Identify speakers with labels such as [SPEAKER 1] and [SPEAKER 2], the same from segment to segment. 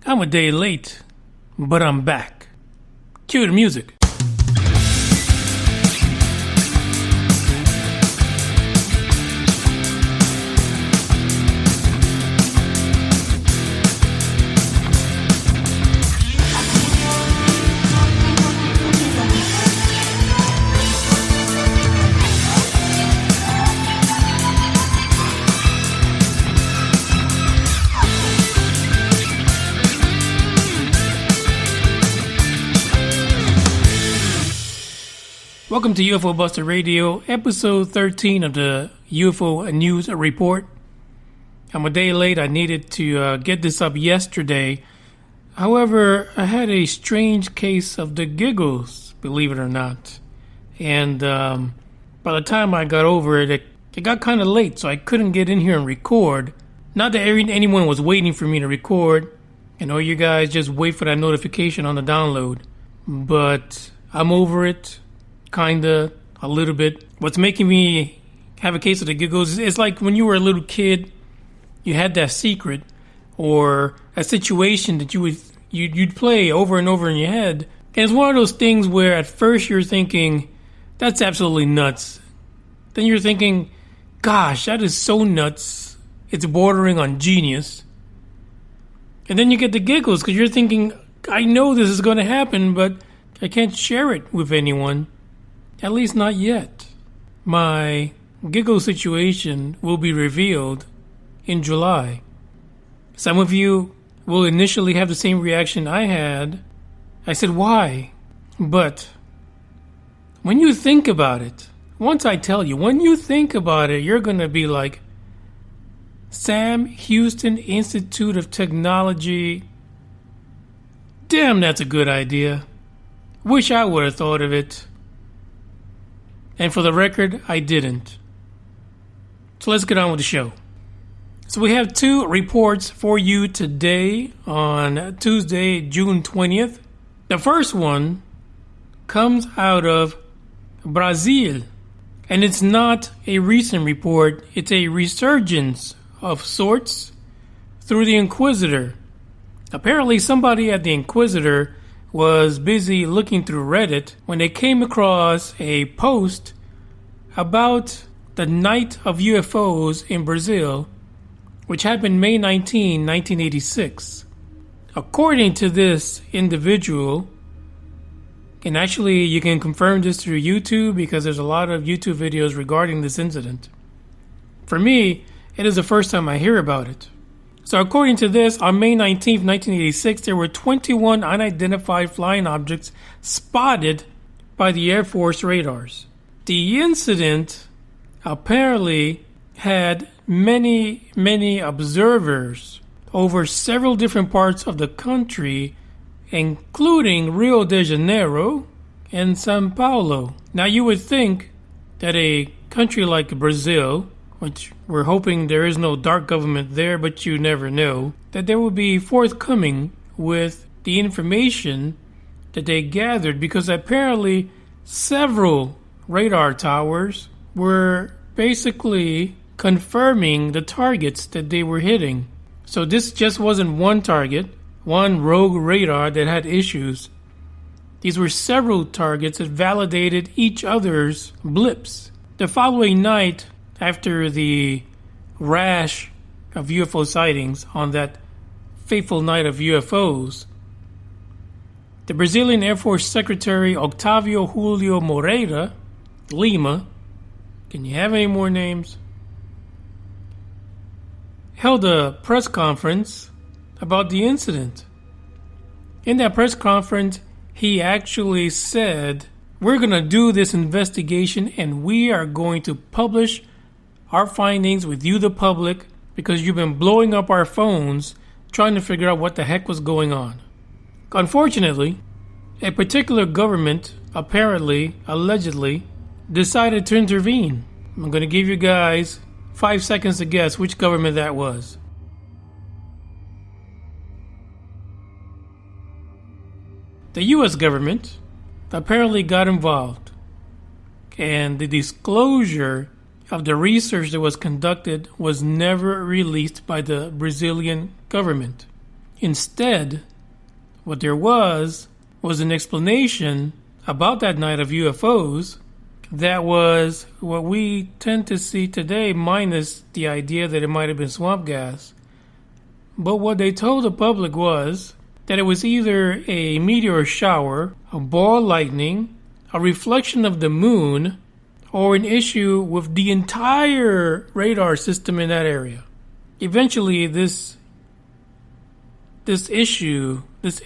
[SPEAKER 1] I'm a day late, but I'm back. Cue the music. Welcome to UFO Buster Radio, episode 13 of the UFO News Report. I'm a day late. I needed to get this up yesterday. However, I had a strange case of the giggles, believe it or not. And by the time I got over it, it got kind of late, so I couldn't get in here and record. Not that anyone was waiting for me to record. I know you guys just wait for that notification on the download. But I'm over it. Kinda, a little bit. What's making me have a case of the giggles is like when you were a little kid, you had that secret or a situation that you'd play over and over in your head. And it's one of those things where at first you're thinking, that's absolutely nuts. Then you're thinking, gosh, that is so nuts. It's bordering on genius. And then you get the giggles because you're thinking, I know this is going to happen, but I can't share it with anyone. At least not yet. My giggle situation will be revealed in July. Some of you will initially have the same reaction I had. I said, why? But when you think about it, once I tell you, when you think about it, you're going to be like, Sam Houston Institute of Technology. Damn, that's a good idea. Wish I would have thought of it. And for the record, I didn't. So let's get on with the show. So we have two reports for you today on Tuesday, June 20th. The first one comes out of Brazil. And it's not a recent report. It's a resurgence of sorts through the Inquisitor. Apparently somebody at the Inquisitor was busy looking through Reddit when they came across a post about the Night of UFOs in Brazil, which happened May 19, 1986. According to this individual, and actually you can confirm this through YouTube because there's a lot of YouTube videos regarding this incident. For me, it is the first time I hear about it. So according to this, on May 19, 1986, there were 21 unidentified flying objects spotted by the Air Force radars. The incident apparently had many observers over several different parts of the country, including Rio de Janeiro and São Paulo. Now you would think that a country like Brazil, which we're hoping there is no dark government there, but you never know, that they will be forthcoming with the information that they gathered, because apparently several radar towers were basically confirming the targets that they were hitting. So this just wasn't one target, one rogue radar that had issues. These were several targets that validated each other's blips. The following night, after the rash of UFO sightings on that fateful night of UFOs, the Brazilian Air Force Secretary Octavio Julio Moreira Lima, can you have any more names? Held a press conference about the incident. In that press conference, he actually said, we're going to do this investigation and we are going to publish our findings with you, the public, because you've been blowing up our phones trying to figure out what the heck was going on. Unfortunately, a particular government, apparently, allegedly, decided to intervene. I'm going to give you guys 5 seconds to guess which government that was. The U.S. government apparently got involved, and the disclosure of the research that was conducted was never released by the Brazilian government. Instead, what there was an explanation about that night of UFOs that was what we tend to see today, minus the idea that it might have been swamp gas. But what they told the public was that it was either a meteor shower, a ball lightning, a reflection of the moon, or an issue with the entire radar system in that area. Eventually, this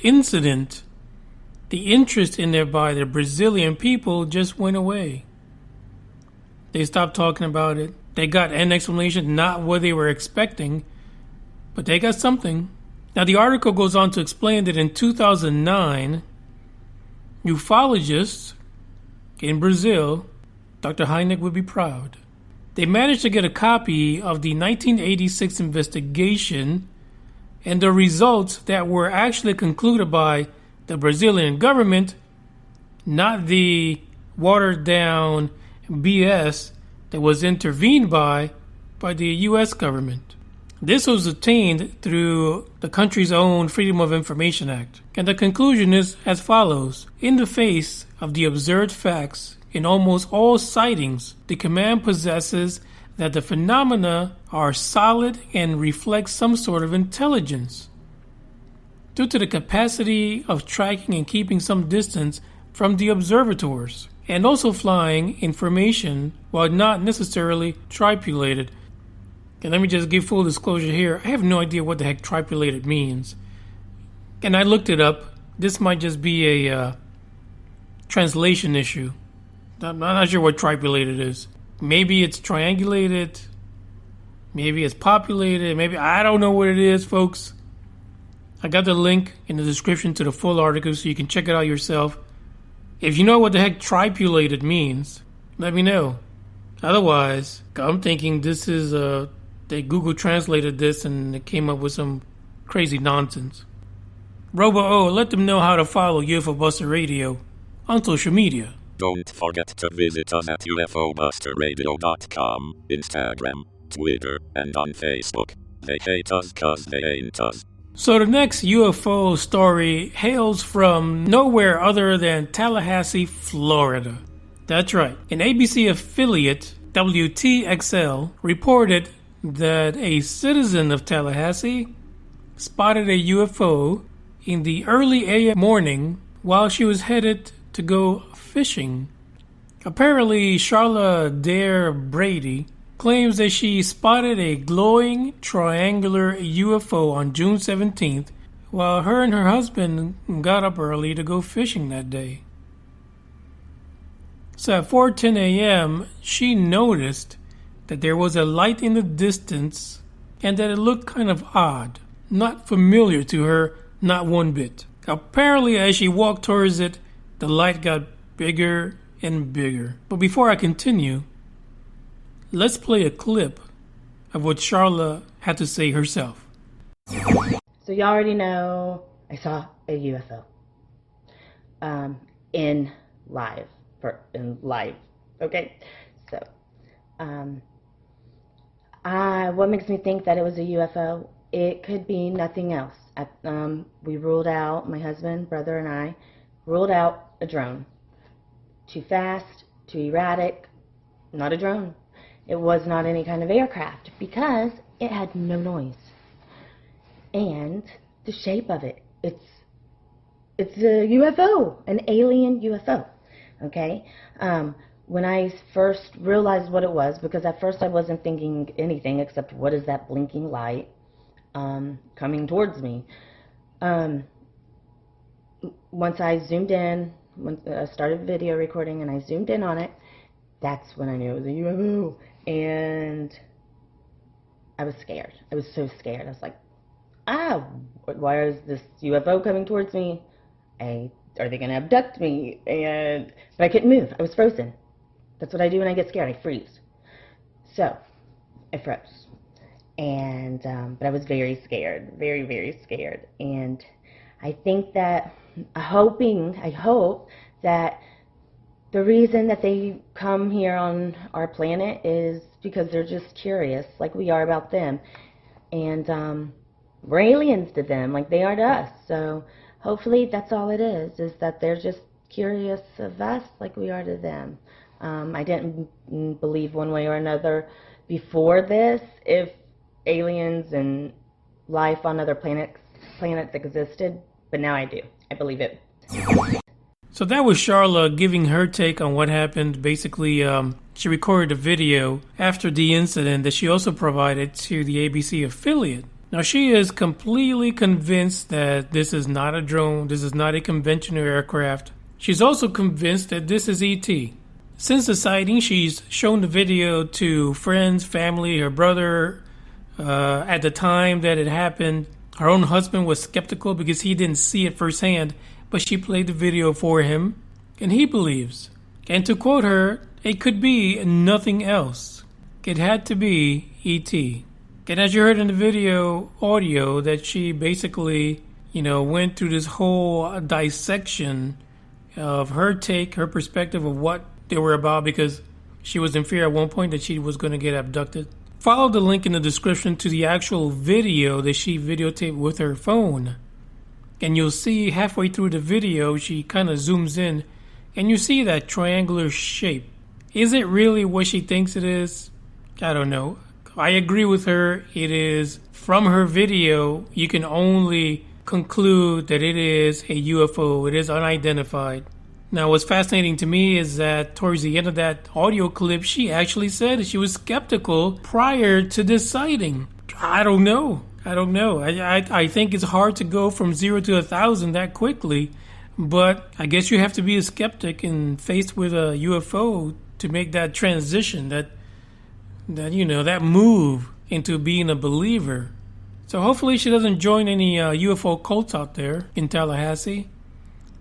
[SPEAKER 1] incident, the interest in it by the Brazilian people just went away. They stopped talking about it. They got an explanation, not what they were expecting, but they got something. Now, the article goes on to explain that in 2009, ufologists in Brazil, Dr. Hynek would be proud, they managed to get a copy of the 1986 investigation and the results that were actually concluded by the Brazilian government, not the watered down BS that was intervened by the U.S. government. This was obtained through the country's own Freedom of Information Act. And the conclusion is as follows. In the face of the observed facts in almost all sightings, the command possesses that the phenomena are solid and reflect some sort of intelligence. Due to the capacity of tracking and keeping some distance from the observators, and also flying information while not necessarily tripulated. And let me just give full disclosure here. I have no idea what the heck tripulated means. And I looked it up. This might just be a translation issue. I'm not sure what tripulated is. Maybe it's triangulated. Maybe it's populated. Maybe I don't know what it is, folks. I got the link in the description to the full article so you can check it out yourself. If you know what the heck tripulated means, let me know. Otherwise, I'm thinking this is they Google translated this and it came up with some crazy nonsense. Robo-O, let them know how to follow UFO Buster Radio on social media.
[SPEAKER 2] Don't forget to visit us at ufobusterradio.com, Instagram, Twitter, and on Facebook. They hate us 'cause they ain't us.
[SPEAKER 1] So the next UFO story hails from nowhere other than Tallahassee, Florida. That's right. An ABC affiliate, WTXL, reported that a citizen of Tallahassee spotted a UFO in the early AM morning while she was headed to go fishing. Apparently, Sharla Daire-Brady claims that she spotted a glowing triangular UFO on June 17th while her and her husband got up early to go fishing that day. So at 4:10 a.m., she noticed that there was a light in the distance and that it looked kind of odd, not familiar to her, not one bit. Apparently, as she walked towards it, the light got bigger and bigger. But before I continue, let's play a clip of what Sharla had to say herself.
[SPEAKER 3] So you already know I saw a UFO in live. Okay? So, what makes me think that it was a UFO? It could be nothing else. We ruled out, my husband, brother, and I ruled out a drone. Too fast, too erratic, not a drone. It was not any kind of aircraft because it had no noise. And the shape of it, it's a UFO, an alien UFO, okay? When I first realized what it was, because at first I wasn't thinking anything except what is that blinking light coming towards me. Once I zoomed in, once I started video recording and I zoomed in on it, that's when I knew it was a UFO. And I was scared. I was so scared. I was like, why is this UFO coming towards me? Are they going to abduct me? But I couldn't move. I was frozen. That's what I do when I get scared. I freeze. So I froze. And but I was very scared. Very, very scared. And I think that, I hope that the reason that they come here on our planet is because they're just curious, like we are about them. And we're aliens to them, like they are to us. So hopefully that's all it is that they're just curious of us like we are to them. I didn't believe one way or another before this if aliens and life on other planets existed, but now I do. I believe it.
[SPEAKER 1] So that was Sharla giving her take on what happened. Basically, she recorded a video after the incident that she also provided to the ABC affiliate. Now, she is completely convinced that this is not a drone, this is not a conventional aircraft. She's also convinced that this is ET. Since the sighting, she's shown the video to friends, family, her brother. At the time that it happened, her own husband was skeptical because he didn't see it firsthand, but she played the video for him, and he believes. And to quote her, it could be nothing else. It had to be ET. And as you heard in the video audio, that she basically, went through this whole dissection of her take, her perspective of what they were about, because she was in fear at one point that she was going to get abducted. Follow the link in the description to the actual video that she videotaped with her phone. And you'll see halfway through the video, she kind of zooms in, and you see that triangular shape. Is it really what she thinks it is? I don't know. I agree with her. It is, from her video, you can only conclude that it is a UFO. It is unidentified. Now, what's fascinating to me is that towards the end of that audio clip, she actually said that she was skeptical prior to this sighting. I don't know. I think it's hard to go from 0 to 1,000 that quickly, but I guess you have to be a skeptic and faced with a UFO to make that transition, that move into being a believer. So hopefully she doesn't join any UFO cults out there in Tallahassee.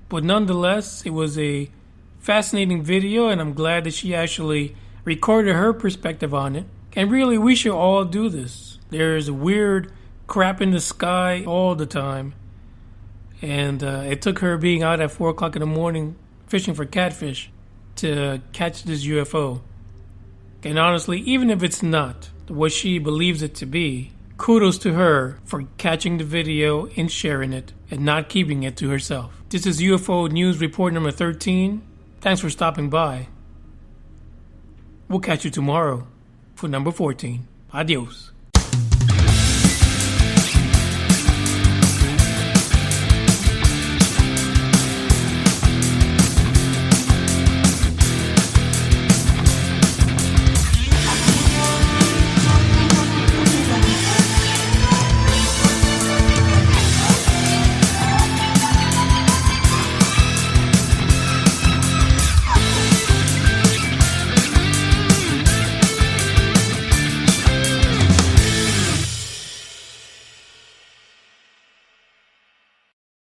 [SPEAKER 1] But nonetheless, it was a fascinating video, and I'm glad that she actually recorded her perspective on it. And really, we should all do this. There's weird crap in the sky all the time. And it took her being out at 4 o'clock in the morning fishing for catfish to catch this UFO. And honestly, even if it's not what she believes it to be, kudos to her for catching the video and sharing it and not keeping it to herself. This is UFO News Report number 13. Thanks for stopping by. We'll catch you tomorrow for number 14. Adios.